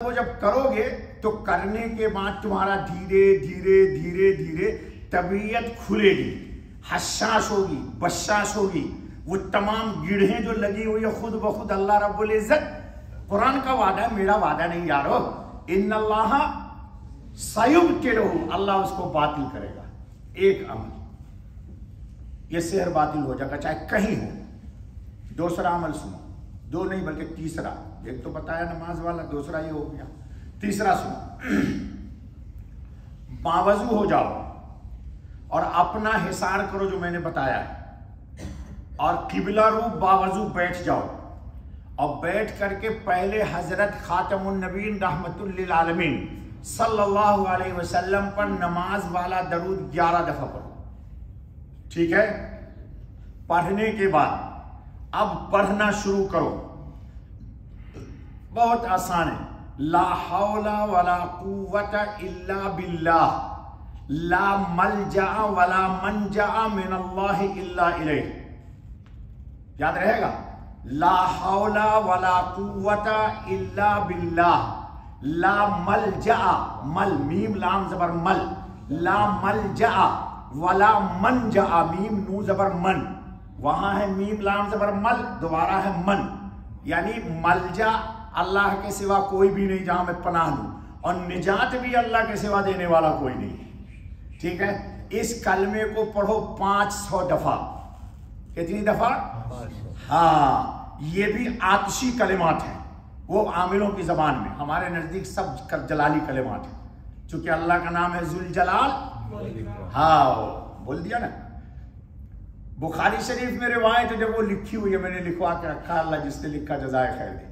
وہ جب کرو گے تو کرنے کے بعد تمہارا دھیرے دھیرے دھیرے دھیرے طبیعت کھلے گی، حساس ہوگی، بشاش ہوگی. وہ تمام گڑھیں جو لگی ہوئی ہے خود بخود اللہ رب العزت، قرآن کا وعدہ ہے، میرا وعدہ نہیں یارو، ان اللہ سیبطلہ، اللہ اس کو باطل کرے گا. ایک عمل یہ سحر باطل ہو جائے گا چاہے کہیں ہو. دوسرا عمل سنو، دو نہیں بلکہ تیسرا، ایک تو بتایا نماز والا، دوسرا یہ ہو گیا، تیسرا سنو. باوضو ہو جاؤ اور اپنا حصار کرو جو میں نے بتایا ہے، اور قبلہ رو باوضو بیٹھ جاؤ، اور بیٹھ کر کے پہلے حضرت خاتم النبیین رحمت للعالمین صلی اللہ علیہ وسلم پر نماز والا درود 11 دفعہ پڑھو. ٹھیک ہے؟ پڑھنے کے بعد اب پڑھنا شروع کرو. بہت آسان ہے. لا حول ولا قوت الا باللہ، لا ملجا ولا منجا من اللہ الا الیہ. یاد رہے گا؟ لا حول ولا قوت الا باللہ، لا ملجا، مل میم لام زبر مل، لا ملجا ولا منجا، میم نو زبر من، وہاں ہے میم لام زبر مل، دوبارہ ہے من، یعنی ملجا اللہ کے سوا کوئی بھی نہیں جہاں میں پناہ لوں، اور نجات بھی اللہ کے سوا دینے والا کوئی نہیں. ٹھیک ہے؟ اس کلمے کو پڑھو 500 دفعہ. کتنی دفعہ؟ ہاں، یہ بھی آتشی کلمات ہیں، وہ عاملوں کی زبان میں، ہمارے نزدیک سب جلالی کلمات ہیں، چونکہ اللہ کا نام ہے ذوالجلال. ہاں بول دیا نا. بخاری شریف میں روایت ہے، جب وہ لکھی ہوئی ہے، میں نے لکھوا کے رکھا، اللہ جس نے لکھا جزائے خیر دے،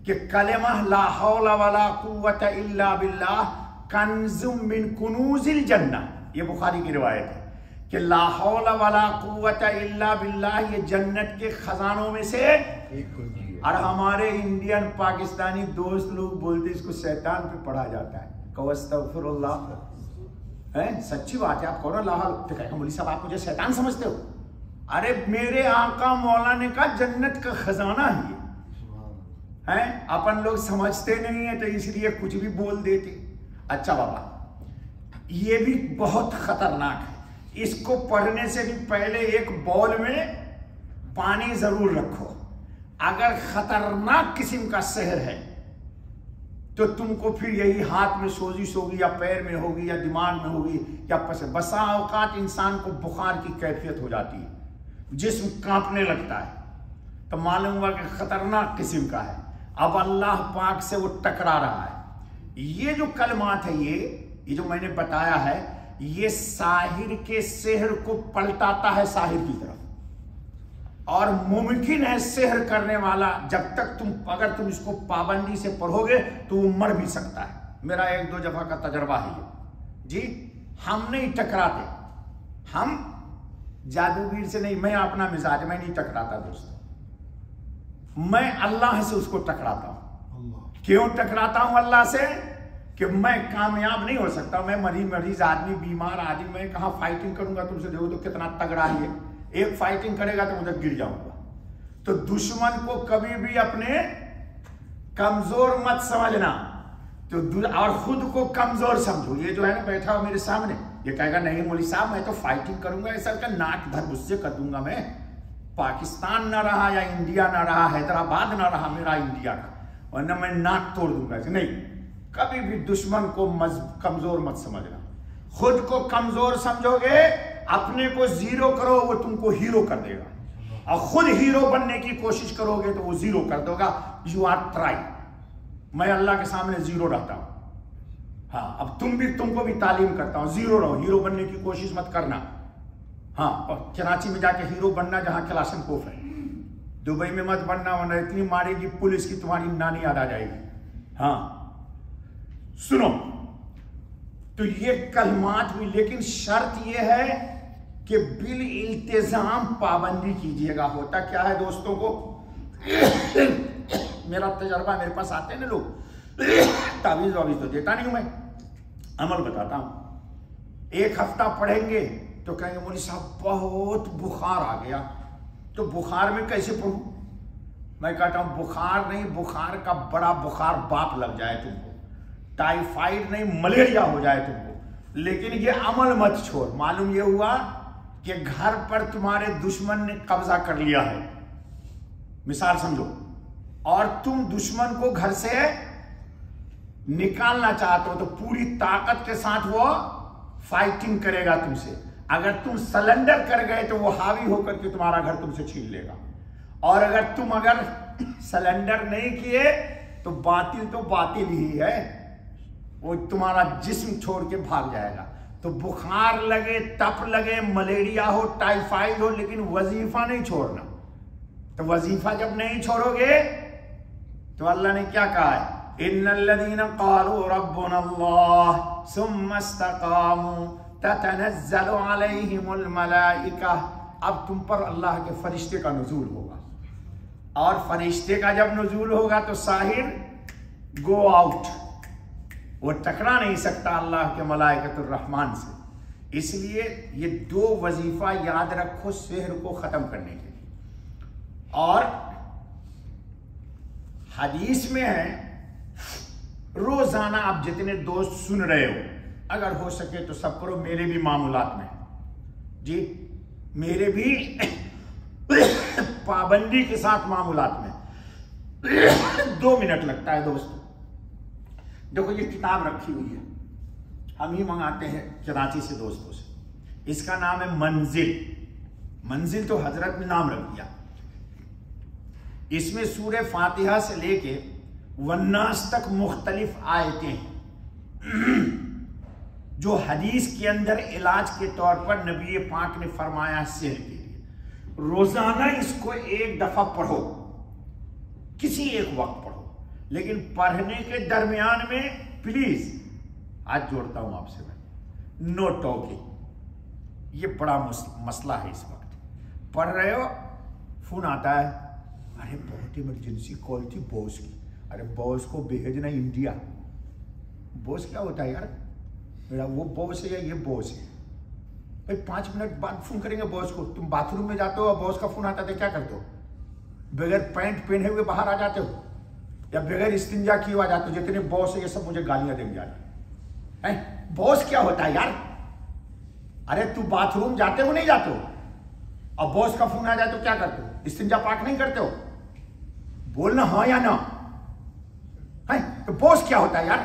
کہ کلمہ لا حول ولا قوت الا باللہ کنز من کنوز الجنہ. یہ بخاری کی روایت ہے کہ لا حول ولا قوت الا باللہ یہ جنت کے خزانوں میں سے اور ہمارے انڈین پاکستانی دوست لوگ بولتے اس کو شیطان پہ پڑھا جاتا ہے. کہ استغفر اللہ. سچی بات ہے. آپ کہو نا لا حول، تو کہا مولوی صاحب آپ مجھے شیطان سمجھتے ہو؟ ارے میرے آقا مولا نے کہا جنت کا خزانہ ہے. اپن لوگ سمجھتے نہیں ہیں تو اس لیے کچھ بھی بول دیتے. اچھا بابا، یہ بھی بہت خطرناک ہے. اس کو پڑھنے سے بھی پہلے ایک بول میں پانی ضرور رکھو. اگر خطرناک قسم کا سحر ہے تو تم کو پھر یہی ہاتھ میں سوزش ہوگی، یا پیر میں ہوگی، یا دماغ میں ہوگی، یا بسا اوقات انسان کو بخار کی کیفیت ہو جاتی ہے، جسم کانپنے لگتا ہے، تو معلوم ہوا کہ خطرناک قسم کا ہے. اب اللہ پاک سے وہ ٹکرا رہا ہے. یہ جو کلمات ہے، یہ جو میں نے بتایا ہے، یہ ساحر کے سحر کو پلٹاتا ہے ساحر کی طرف. اور ممکن ہے سحر کرنے والا جب تک اگر تم اس کو پابندی سے پڑھو گے تو وہ مر بھی سکتا ہے. میرا 1-2 دفعہ کا تجربہ ہے یہ. جی ہم نہیں ٹکراتے، ہم جادوگر سے نہیں، میں اپنا مزاج میں نہیں ٹکراتا دوستو، میں اللہ سے اس کو ٹکراتا ہوں. کیوں ٹکراتا ہوں اللہ سے؟ کہ میں کامیاب نہیں ہو سکتا. میں مریض آدمی، بیمار آدمی، میں کہاں فائٹنگ کروں گا؟ تم سے دیکھو تو کتنا تگڑا ہے. ایک فائٹنگ کرے گا تو مجھے گر جاؤں گا. تو دشمن کو کبھی بھی اپنے کمزور مت سمجھنا، اور خود کو کمزور سمجھو. یہ جو ہے نا بیٹھا ہو میرے سامنے، یہ کہے گا نہیں مولوی صاحب میں تو فائٹنگ کروں گا، ایسا کا ناک دھر مجھ سے کر دوں گا. میں پاکستان نہ رہا یا انڈیا نہ رہا، حیدرآباد نہ رہا میرا انڈیا کا، ورنہ میں ناک توڑ دوں گا. نہیں، کبھی بھی دشمن کو کمزور مت سمجھنا. خود کو کمزور سمجھو گے، اپنے کو زیرو کرو، وہ تم کو ہیرو کر دے گا. اور خود ہیرو بننے کی کوشش کرو گے تو وہ زیرو کر دے گا. You are try. میں اللہ کے سامنے زیرو رہتا ہوں. ہاں، اب تم کو بھی تعلیم کرتا ہوں، زیرو رہو، ہیرو بننے کی کوشش مت کرنا. ہاں، اور کراچی میں جا کے ہیرو بننا جہاں کلاشن کوف ہے. دبئی میں مت بننا، ورنہ اتنی مارے گی پولیس کی تمہاری نانی یاد آ جائے گی. ہاں سنو، تو یہ کلمات بھی، لیکن شرط یہ ہے کہ بالالتزام پابندی کیجئے گا. ہوتا کیا ہے دوستوں کو، میرا تجربہ، میرے پاس آتے ہیں نا لوگ، تعویذ تو دیتا نہیں ہوں میں، عمل بتاتا ہوں. 1 ہفتہ پڑھیں گے تو کہیں گے مولوی صاحب بہت بخار آ گیا. تو بخار میں کیسے پڑھوں؟ میں کہتا ہوں بخار نہیں، بخار کا بڑا بخار باپ لگ جائے تم کو. ٹائیفائڈ نہیں ملیریا ہو جائے تم کو، لیکن یہ عمل مت چھوڑ۔ معلوم یہ ہوا کہ گھر پر تمہارے دشمن نے قبضہ کر لیا ہے، مثال سمجھو، اور تم دشمن کو گھر سے نکالنا چاہتے ہو تو پوری طاقت کے ساتھ وہ فائٹنگ کرے گا تم سے۔ اگر تم سلنڈر کر گئے تو وہ حاوی ہو کر کے تمہارا گھر تم سے چھین لے گا، اور اگر تم سلنڈر نہیں کیے تو باطل ہی ہے، وہ تمہارا جسم چھوڑ کے بھاگ جائے گا۔ تو بخار لگے، تپ لگے، ملیریا ہو، ٹائیفائڈ ہو، لیکن وظیفہ نہیں چھوڑنا۔ تو وظیفہ جب نہیں چھوڑو گے تو اللہ نے کیا کہا ہے؟ ان الذين قالوا ربنا الله ثم استقاموا تتنزل عليهم الملائکہ۔ اب تم پر اللہ کے فرشتے کا نزول ہوگا، اور فرشتے کا جب نزول ہوگا تو ساحر گو آؤٹ، وہ ٹکرا نہیں سکتا اللہ کے ملائکۃ الرحمن سے۔ اس لیے یہ دو وظیفہ یاد رکھو سحر کو ختم کرنے کے لیے۔ اور حدیث میں ہے روزانہ آپ جتنے دوست سن رہے ہو، اگر ہو سکے تو سب کرو، میرے بھی معاملات میں جی، میرے بھی پابندی کے ساتھ معاملات میں 2 منٹ لگتا ہے دوست۔ دیکھو یہ کتاب رکھی ہوئی ہے، ہم ہی منگاتے ہیں کراچی سے دوستوں سے، اس کا نام ہے منزل۔ منزل تو حضرت نے نام رکھ دیا۔ اس میں سورہ فاتحہ سے لے کے والناس تک مختلف آیتیں ہیں جو حدیث کے اندر علاج کے طور پر نبی پاک نے فرمایا سحر کے لیے۔ روزانہ اس کو 1 دفعہ پڑھو، کسی ایک وقت پڑھو، لیکن پڑھنے کے درمیان میں پلیز ہاتھ جوڑتا ہوں آپ سے میں، نو ٹاکنگ۔ یہ بڑا مسئلہ ہے اس وقت۔ پڑھ رہے ہو، فون آتا ہے، ارے بہت ایمرجنسی کال تھی باس کی، ارے باس کو بھیجنا انڈیا۔ باس کیا ہوتا ہے یار؟ میرا وہ باس ہے یا یہ باس ہے؟ بھائی 5 منٹ بعد فون کریں گے باس کو۔ تم باتھ روم میں جاتے ہو اور باس کا فون آتا ہے کیا کرتے ہو؟ بغیر پینٹ پہنے ہوئے باہر آ جاتے ہو، یا بغیر استنجا کیے آ جاتے ہو؟ جتنے باس ہے یہ سب مجھے گالیاں دیں گے۔ باس کیا ہوتا ہے یار؟ ارے تو باتھ روم جاتے ہو نہیں جاتے ہو، اور باس کا فون آ جائے تو کیا کرتے ہو؟ استنجا پاک نہیں کرتے ہو؟ بولنا ہاں یا نہ؟ تو باس کیا ہوتا ہے یار؟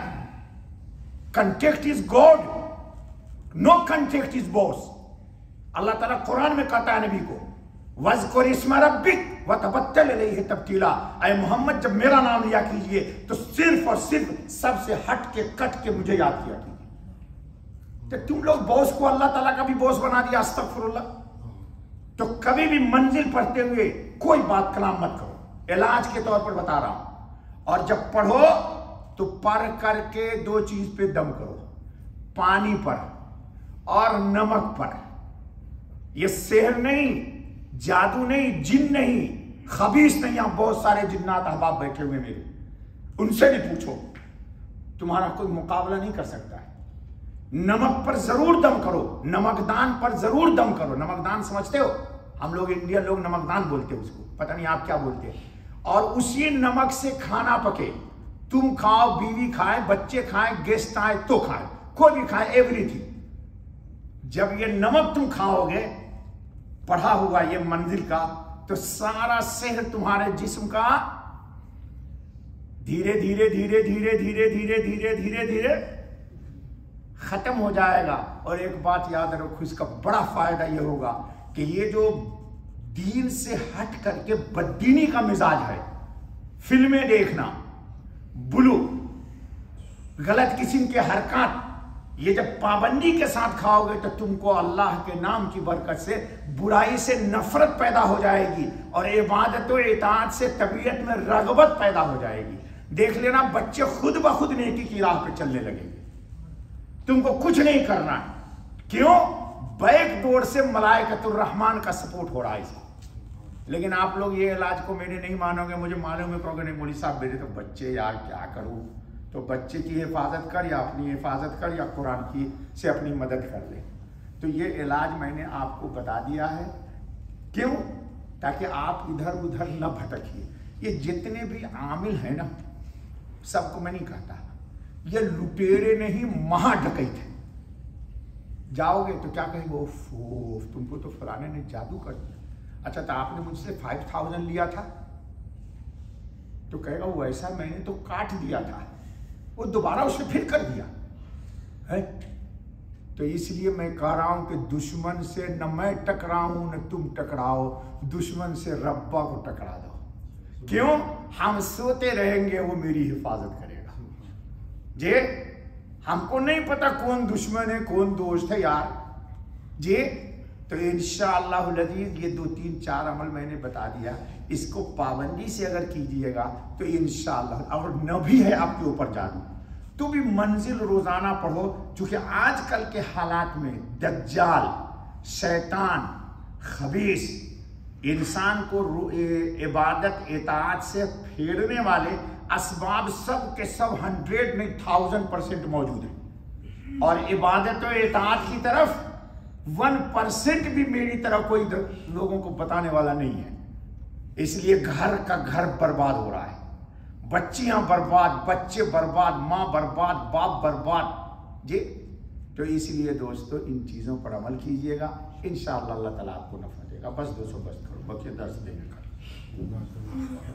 Contact is God, no contact is boss. Allah تعالیٰ قرآن میں کہتا ہے نبی کو وَاذْكُرِ اسْمَ رَبِّكَ وَتَبَتَّلْ إِلَيْهِ تَبْتِيلًا، اے محمد جب میرا نام لیا کیجئے تو صرف اور صرف سب سے ہٹ کے کٹ کے مجھے یاد کیا کیجئے۔ تو تم لوگ باس کو اللہ تعالیٰ کا بھی باس بنا دیا، استغفر اللہ۔ تو کبھی بھی منزل پڑھتے ہوئے کوئی بات کلام مت کرو، علاج کے طور پر بتا رہا ہوں۔ اور جب پڑھو تو پڑھ کر کے 2 چیز پہ دم کرو، پانی پر اور نمک پر۔ یہ سحر نہیں، جادو نہیں، جن نہیں، خبیث نہیں۔ یہاں بہت سارے جنات احباب بیٹھے ہوئے میرے، ان سے بھی پوچھو، تمہارا کوئی مقابلہ نہیں کر سکتا ہے۔ نمک پر ضرور دم کرو، نمکدان پر ضرور دم کرو۔ نمکدان سمجھتے ہو؟ ہم لوگ انڈین لوگ نمکدان بولتے ہیں اس کو، پتہ نہیں آپ کیا بولتے ہیں۔ اور اسی نمک سے کھانا پکے، تم کھاؤ، بیوی کھائے، بچے کھائیں، گیسٹ آئے تو کھائے، کوئی بھی کھائے، ایوری تھنگ۔ جب یہ نمک تم کھاؤ گے پڑھا ہوا یہ منزل کا، تو سارا سحر تمہارے جسم کا دھیرے دھیرے دھیرے دھیرے دھیرے دھیرے دھیرے دھیرے دھیرے ختم ہو جائے گا۔ اور ایک بات یاد رکھو، اس کا بڑا فائدہ یہ ہوگا کہ یہ جو دین سے ہٹ کر کے بددینی کا مزاج ہے، فلمیں دیکھنا، بلو، غلط قسم کے حرکات، یہ جب پابندی کے ساتھ کھاؤ گے تو تم کو اللہ کے نام کی برکت سے برائی سے نفرت پیدا ہو جائے گی، اور عبادت و اطاعت سے طبیعت میں رغبت پیدا ہو جائے گی۔ دیکھ لینا بچے خود بخود نیکی کی راہ پہ چلنے لگیں گے، تم کو کچھ نہیں کرنا ہے۔ کیوں؟ بیک ڈور سے ملائکۃ الرحمن کا سپورٹ ہو رہا ہے اس کو۔ لیکن آپ لوگ یہ علاج کو میرے نہیں مانو گے، مجھے معلوم ہے کہو گے نہیں مولوی صاحب میرے تو بچے، یار کیا کروں؟ تو بچے کی حفاظت کر، یا اپنی حفاظت کر، یا قرآن کی سے اپنی مدد کر لے۔ تو یہ علاج میں نے آپ کو بتا دیا ہے، کیوں؟ تاکہ آپ ادھر ادھر نہ بھٹکیے۔ یہ جتنے بھی عامل ہیں نا، سب کو میں نہیں کہتا، یہ لٹیرے نہیں مہا ڈکیت ہے. جاؤ گے تو کیا کہیں گے؟ اوف تم کو تو فلانے نے جادو کر دیا. اچھا تو آپ نے مجھ سے 5000 لیا تھا؟ تو کہے گا ویسا میں نے تو کاٹ دیا تھا، وہ دوبارہ اسے پھر کر دیا ہے. تو اس لیے میں کہہ رہا ہوں کہ دشمن سے نہ میں ٹکراؤں نہ تم ٹکراؤ، دشمن سے ربا کو ٹکرا دو. کیوں؟ ہم سوتے رہیں گے وہ میری حفاظت کرے گا. جی ہم کو نہیں پتا کون دشمن ہے کون دوست ہے یار. جی تو انشاءاللہ العزیز یہ 2-3-4 عمل میں نے بتا دیا، اس کو پابندی سے اگر کیجئے گا تو انشاءاللہ. اور نہ بھی ہے آپ کے اوپر جادو تو بھی منزل روزانہ پڑھو، چونکہ آج کل کے حالات میں دجال، شیطان، خبیث انسان کو عبادت اطاعت سے پھیرنے والے اسباب سب کے سب 100 نہیں 1000% موجود ہیں، اور عبادت و اطاعت کی طرف 1% بھی میری طرف کوئی لوگوں کو بتانے والا نہیں ہے. اس لیے گھر کا گھر برباد ہو رہا ہے، بچیاں برباد، بچے برباد، ماں برباد، باپ برباد. جی تو اس لیے دوستو ان چیزوں پر عمل کیجئے گا، انشاءاللہ اللہ تعالیٰ آپ کو نفع دے گا. بس دوستو بس کرو، بقیہ درس دینے کا.